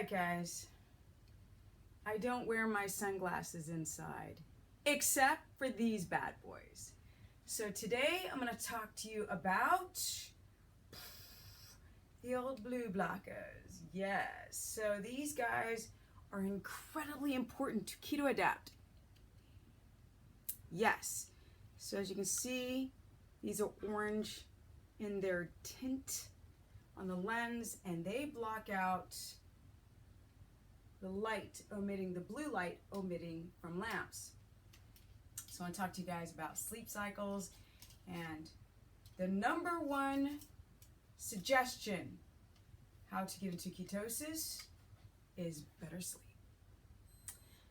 right, guys. I don't wear my sunglasses inside, except for these bad boys. So today I'm going to talk to you about the old blue blockers. Yes, so these guys are incredibly important to keto adapt. Yes, so as you can see, these are orange in their tint on the lens, and they block out the light emitting, the blue light emitting from lamps. So I want to talk to you guys about sleep cycles, and the number one suggestion how to get into ketosis is better sleep.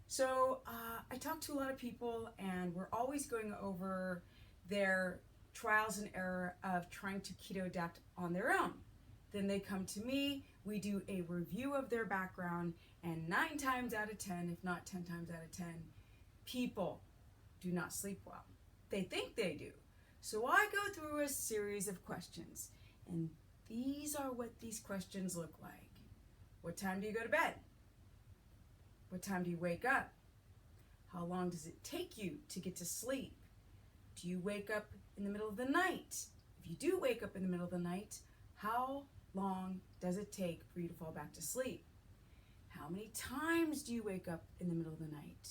So I talk to a lot of people, and we're always going over their trials and error of trying to keto adapt on their own. Then they come to me, we do a review of their background, and 9 times out of 10, if not 10 times out of 10, people do not sleep well. They think they do. So I go through a series of questions, and these are what these questions look like. What time do you go to bed? What time do you wake up? How long does it take you to get to sleep? Do you wake up in the middle of the night? If you do wake up in the middle of the night, how long does it take for you to fall back to sleep? How many times do you wake up in the middle of the night?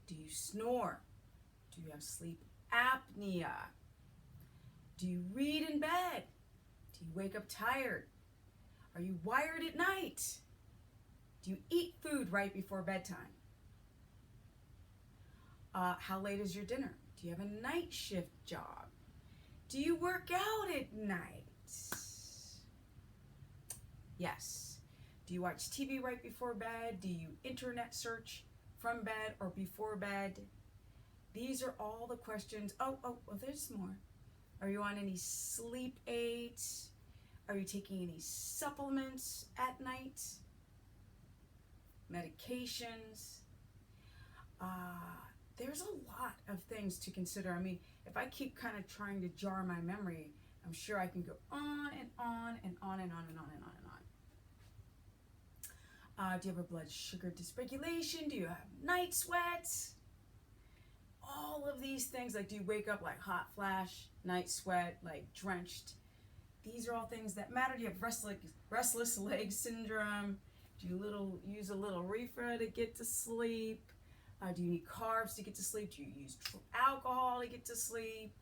Do you snore? Do you have sleep apnea? Do you read in bed? Do you wake up tired? Are you wired at night? Do you eat food right before bedtime? How late is your dinner? Do you have a night shift job? Do you work out at night? Yes. Do you watch TV right before bed? Do you internet search from bed or before bed? These are all the questions. Oh, there's more. Are you on any sleep aids? Are you taking any supplements at night? Medications? There's a lot of things to consider. I mean, if I keep kind of trying to jar my memory, I'm sure I can go on and on and on and on and on and on and on. Do you have a blood sugar dysregulation? Do you have night sweats? All of these things, like do you wake up like hot flash, night sweat, like drenched? These are all things that matter. Do you have restless leg syndrome? Do you use a little reefer to get to sleep? Do you need carbs to get to sleep? Do you use alcohol to get to sleep?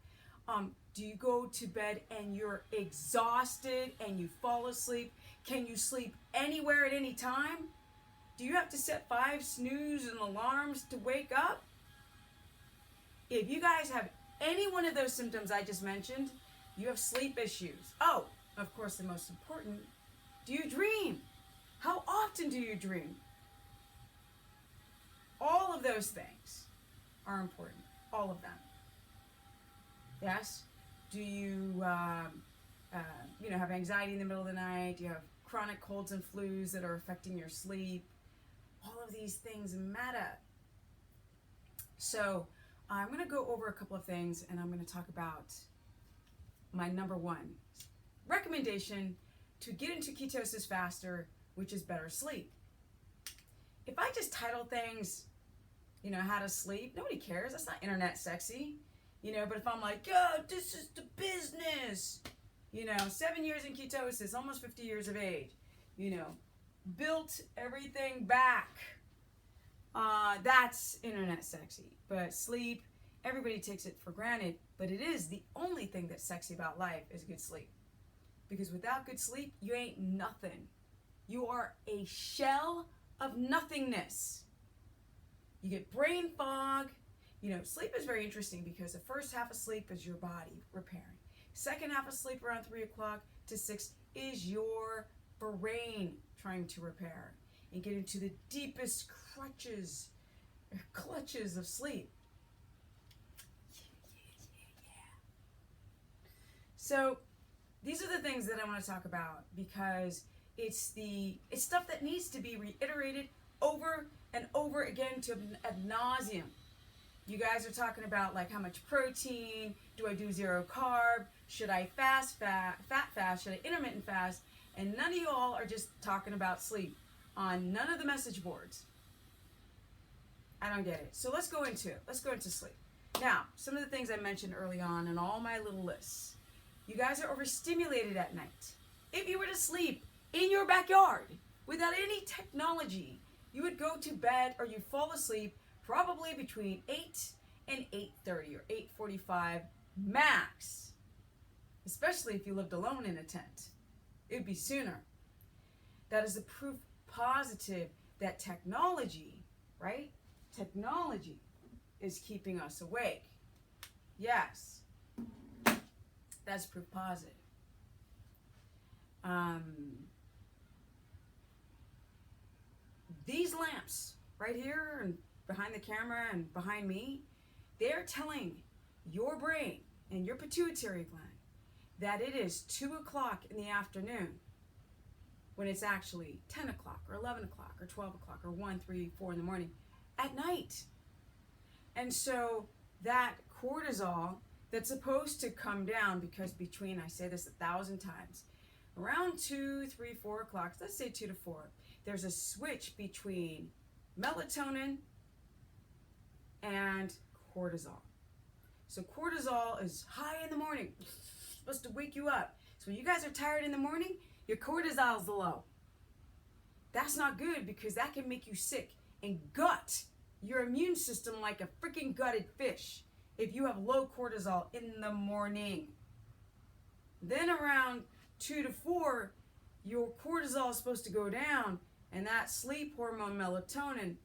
Do you go to bed and you're exhausted and you fall asleep? Can you sleep anywhere at any time? Do you have to set 5 snooze and alarms to wake up? If you guys have any one of those symptoms I just mentioned, you have sleep issues. Oh, of course, the most important, do you dream? How often do you dream? All of those things are important, all of them. Yes? Do you, have anxiety in the middle of the night? Do you have chronic colds and flus that are affecting your sleep? All of these things matter. So I'm going to go over a couple of things, and I'm going to talk about my number one recommendation to get into ketosis faster, which is better sleep. If I just title things, how to sleep, nobody cares. That's not internet sexy. But if I'm like, yo, this is the business, 7 years in ketosis, almost 50 years of age, built everything back. That's internet sexy. But sleep, everybody takes it for granted, but it is the only thing that's sexy about life is good sleep. Because without good sleep, you ain't nothing. You are a shell of nothingness. You get brain fog. Sleep is very interesting because the first half of sleep is your body repairing. Second half of sleep around 3 o'clock to 6 is your brain trying to repair and get into the deepest clutches of sleep. Yeah. So these are the things that I want to talk about because it's stuff that needs to be reiterated over and over again to ad nauseum. You guys are talking about like how much protein, do I do 0 carb, should I fat fast, should I intermittent fast? And none of you all are just talking about sleep on none of the message boards. I don't get it. So let's go into sleep. Now, some of the things I mentioned early on in all my little lists. You guys are overstimulated at night. If you were to sleep in your backyard without any technology, you would go to bed or you fall asleep probably between 8 and 8:30 or 8:45 max. Especially if you lived alone in a tent. It would be sooner. That is the proof positive that technology, right? Technology is keeping us awake. Yes. That's proof positive. These lamps right here and behind the camera and behind me, they're telling your brain and your pituitary gland that it is 2 o'clock in the afternoon when it's actually 10 o'clock or 11 o'clock or 12 o'clock or 1, 3, 4 in the morning at night. And so that cortisol that's supposed to come down, because between, I say this 1,000 times, around 2, 3, 4 o'clock, let's say 2 to 4, there's a switch between melatonin and cortisol. So cortisol is high in the morning, supposed to wake you up. So when you guys are tired in the morning, your cortisol's low. That's not good, because that can make you sick and gut your immune system like a freaking gutted fish if you have low cortisol in the morning. Then around 2 to 4, your cortisol is supposed to go down, and that sleep hormone melatonin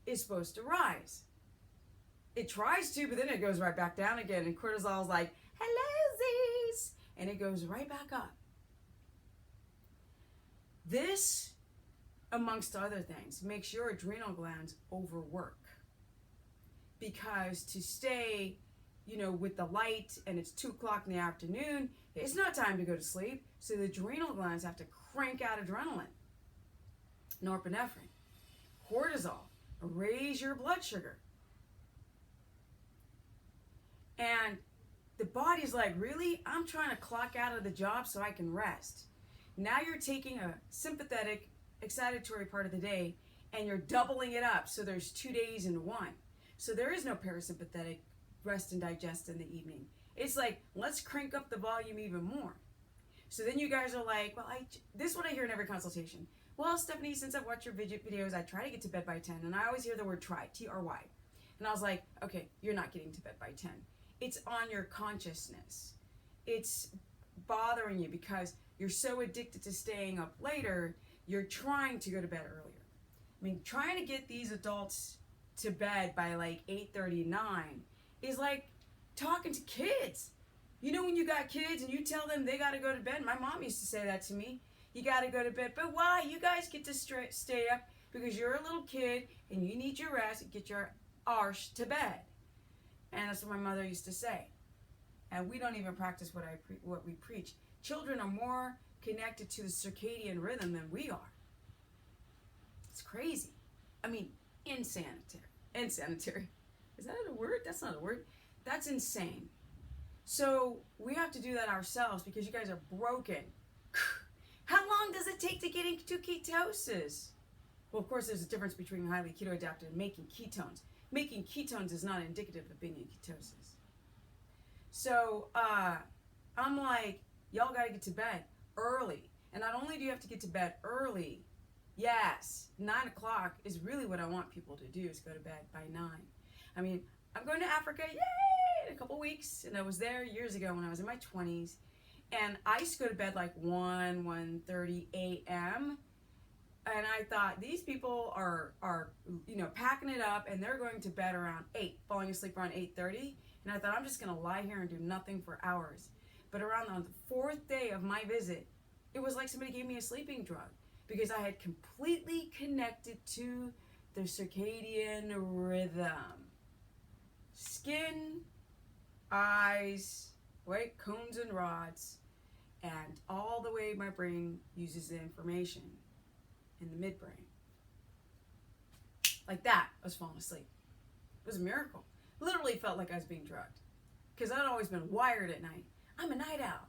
is supposed to rise. It tries to, but then it goes right back down again, and cortisol is like, hello, Z's, and it goes right back up. This, amongst other things, makes your adrenal glands overwork. Because to stay, with the light and it's 2 o'clock in the afternoon, it's not time to go to sleep. So the adrenal glands have to crank out adrenaline, norepinephrine, cortisol, raise your blood sugar. And the body's like, really? I'm trying to clock out of the job so I can rest. Now you're taking a sympathetic, excitatory part of the day and you're doubling it up. So there's 2 days in one. So there is no parasympathetic rest and digest in the evening. It's like, let's crank up the volume even more. So then you guys are like, well, this is what I hear in every consultation. Well, Stephanie, since I've watched your videos, I try to get to bed by 10. And I always hear the word try, T-R-Y. And I was like, okay, you're not getting to bed by 10. It's on your consciousness. It's bothering you because you're so addicted to staying up later, you're trying to go to bed earlier. I mean, trying to get these adults to bed by like 8:39 is like talking to kids. You know, when you got kids and you tell them they got to go to bed, my mom used to say that to me. You got to go to bed. But why? You guys get to stay up because you're a little kid and you need your rest and get your arse to bed. And that's what my mother used to say. And we don't even practice what we preach. Children are more connected to the circadian rhythm than we are. It's crazy. I mean, insanitary. Is that a word? That's not a word. That's insane. So we have to do that ourselves because you guys are broken. How long does it take to get into ketosis? Well, of course, there's a difference between highly keto adapted and making ketones. Making ketones is not indicative of being in ketosis. So I'm like, y'all got to get to bed early. And not only do you have to get to bed early, yes, 9 o'clock is really what I want people to do, is go to bed by 9. I mean, I'm going to Africa, yay, in a couple weeks. And I was there years ago when I was in my 20s. And I used to go to bed like 1:30 a.m. And I thought, these people are packing it up and they're going to bed around 8, falling asleep around 8:30. And I thought, I'm just going to lie here and do nothing for hours. But around on the 4th day of my visit, it was like somebody gave me a sleeping drug because I had completely connected to the circadian rhythm. Skin, eyes, right, cones and rods, and all the way my brain uses the information in the midbrain. Like that, I was falling asleep. It was a miracle. Literally felt like I was being drugged because I'd always been wired at night. I'm a night owl.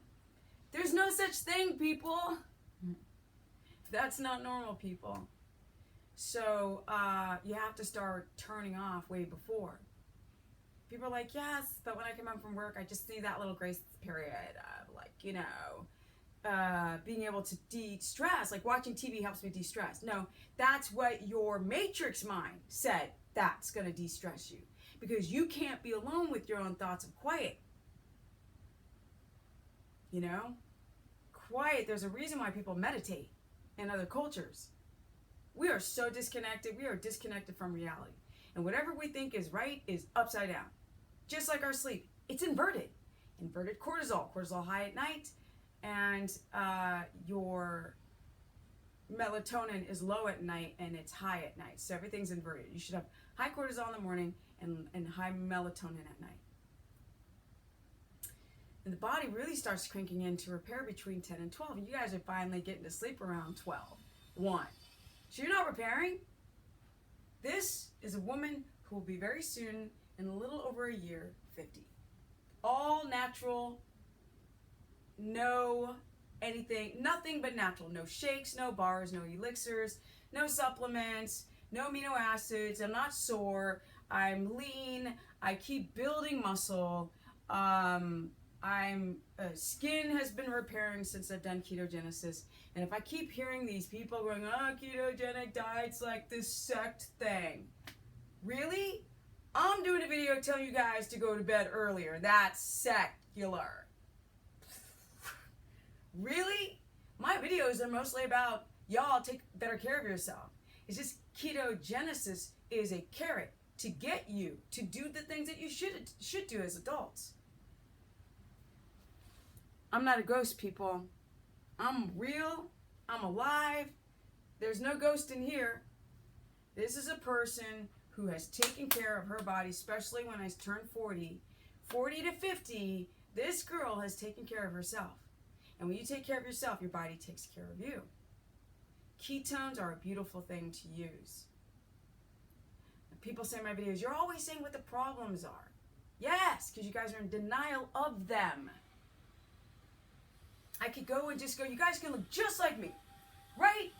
There's no such thing, people. That's not normal, people. So you have to start turning off way before. People are like, yes, but when I come home from work, I just need that little grace period of like, being able to de-stress. Like watching TV helps me de-stress. No, that's what your matrix mind said that's going to de-stress you. Because you can't be alone with your own thoughts of quiet. Quiet, there's a reason why people meditate in other cultures. We are so disconnected. We are disconnected from reality. And whatever we think is right is upside down. Just like our sleep. It's inverted. Inverted cortisol. Cortisol high at night. And your melatonin is low at night and it's high at night. So everything's inverted. You should have high cortisol in the morning and high melatonin at night. And the body really starts cranking in to repair between 10 and 12. And you guys are finally getting to sleep around 12, 1. So you're not repairing. This is a woman who will be very soon, in a little over a year, 50. All natural, no anything, nothing but natural. No shakes, no bars, no elixirs, no supplements, no amino acids. I'm not sore. I'm lean. I keep building muscle. Skin has been repairing since I've done ketogenesis. And if I keep hearing these people going, oh, ketogenic diet's like this sect thing. Really? I'm doing a video telling you guys to go to bed earlier. That's secular. Really? My videos are mostly about y'all take better care of yourself. It's just ketogenesis is a carrot to get you to do the things that you should do as adults. I'm not a ghost, people. I'm real. I'm alive. There's no ghost in here. This is a person who has taken care of her body, especially when I turned 40. 40 to 50, this girl has taken care of herself. And when you take care of yourself, your body takes care of you. Ketones are a beautiful thing to use. People say in my videos, you're always saying what the problems are. Yes, because you guys are in denial of them. I could go and just go, you guys can look just like me, right?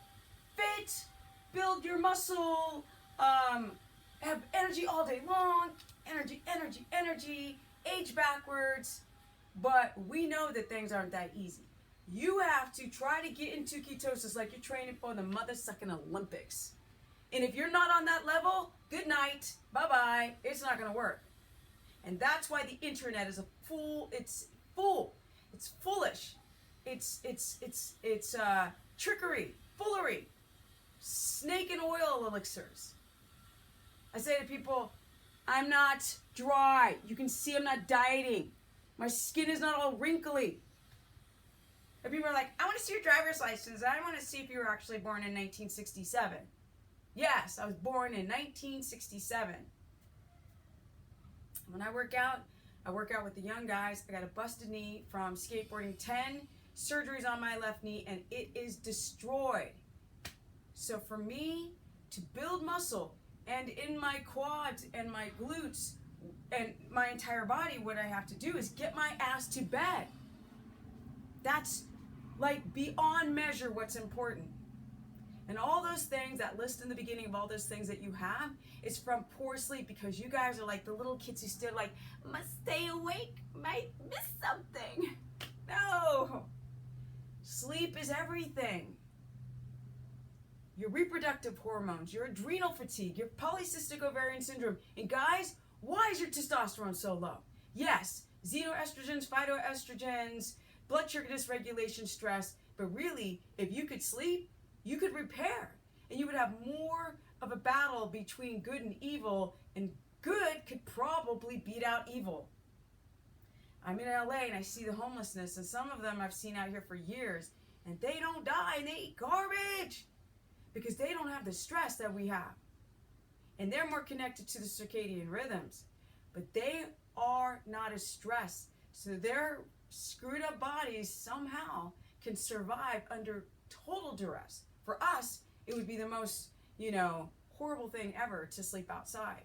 Fit, build your muscle, have energy all day long, energy, age backwards. But we know that things aren't that easy. You have to try to get into ketosis like you're training for the mother-sucking Olympics. And if you're not on that level, good night, bye-bye, it's not going to work. And that's why the internet is a fool. It's foolish. It's trickery, foolery, snake and oil elixirs. I say to people, I'm not dry. You can see I'm not dieting. My skin is not all wrinkly. And people are like, I want to see your driver's license. I want to see if you were actually born in 1967. Yes, I was born in 1967. When I work out with the young guys. I got a busted knee from skateboarding, 10 surgeries on my left knee, and it is destroyed. So for me to build muscle, and in my quads and my glutes and my entire body, what I have to do is get my ass to bed. That's like beyond measure what's important. And all those things, that list in the beginning of all those things that you have, is from poor sleep, because you guys are like the little kids who still like, must stay awake, might miss something. No. Sleep is everything. Your reproductive hormones, your adrenal fatigue, your polycystic ovarian syndrome. And guys, why is your testosterone so low? Yes, xenoestrogens, phytoestrogens, blood sugar dysregulation, stress. But really, if you could sleep, you could repair. And you would have more of a battle between good and evil. And good could probably beat out evil. I'm in LA and I see the homelessness. And some of them I've seen out here for years. And they don't die and they eat garbage. Because they don't have the stress that we have. And they're more connected to the circadian rhythms. But they are not as stressed. So their screwed up bodies somehow can survive under total duress. For us, it would be the most, horrible thing ever to sleep outside.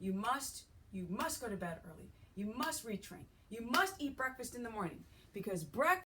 You must go to bed early. You must retrain. You must eat breakfast in the morning. Because